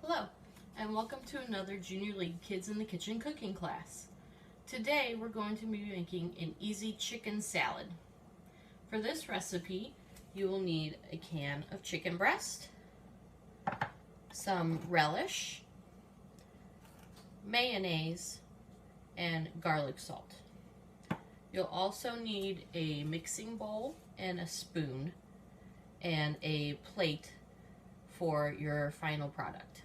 Hello, and welcome to another Junior League Kids in the Kitchen cooking class. Today we're going to be making an easy chicken salad. For this recipe, you will need a can of chicken breast, some relish, mayonnaise, and garlic salt. You'll also need a mixing bowl and a spoon and a plate for your final product.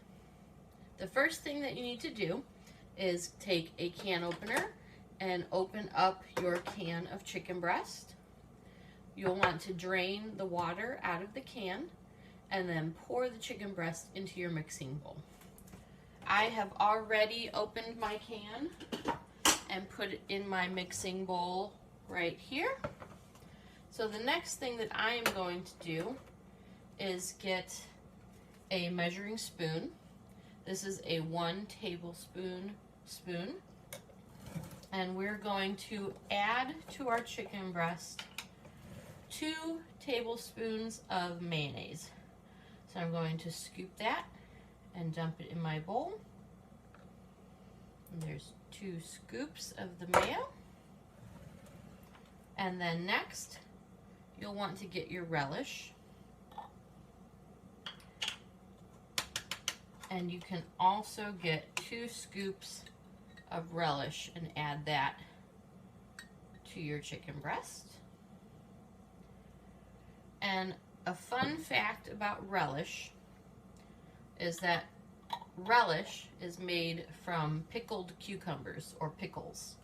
The first thing that you need to do is take a can opener and open up your can of chicken breast. You'll want to drain the water out of the can and then pour the chicken breast into your mixing bowl. I have already opened my can and put it in my mixing bowl right here. So the next thing that I am going to do is get a measuring spoon. This is a 1 tablespoon spoon. And we're going to add to our chicken breast 2 tablespoons of mayonnaise. So I'm going to scoop that and dump it in my bowl. And there's 2 scoops of the mayo. And then next, you'll want to get your relish. And you can also get 2 scoops of relish and add that to your chicken breast. And a fun fact about relish is that relish is made from pickled cucumbers or pickles.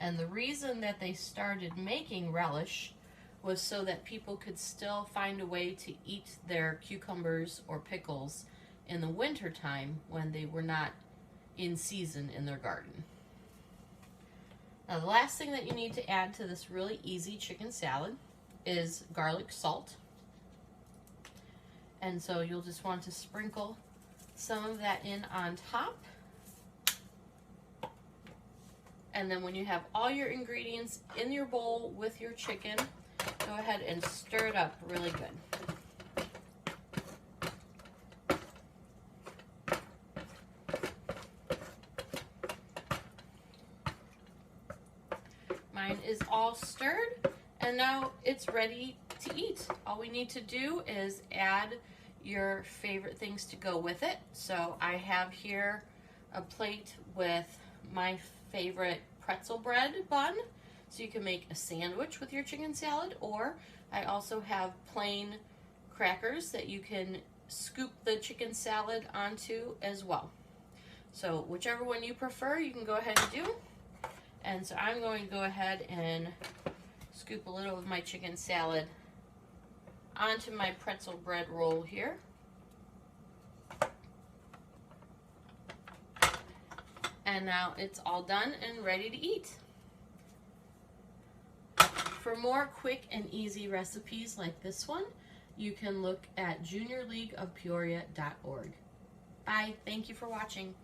And the reason that they started making relish was so that people could still find a way to eat their cucumbers or pickles in the winter time when they were not in season in their garden. Now the last thing that you need to add to this really easy chicken salad is garlic salt. And so you'll just want to sprinkle some of that in on top. And then when you have all your ingredients in your bowl with your chicken, go ahead and stir it up really good. Mine is all stirred, and now it's ready to eat. All we need to do is add your favorite things to go with it. So I have here a plate with my favorite pretzel bread bun, so you can make a sandwich with your chicken salad, or I also have plain crackers that you can scoop the chicken salad onto as well. So whichever one you prefer, you can go ahead and do. And so I'm going to go ahead and scoop a little of my chicken salad onto my pretzel bread roll here. And now it's all done and ready to eat. For more quick and easy recipes like this one, you can look at juniorleagueofpeoria.org. Bye. Thank you for watching.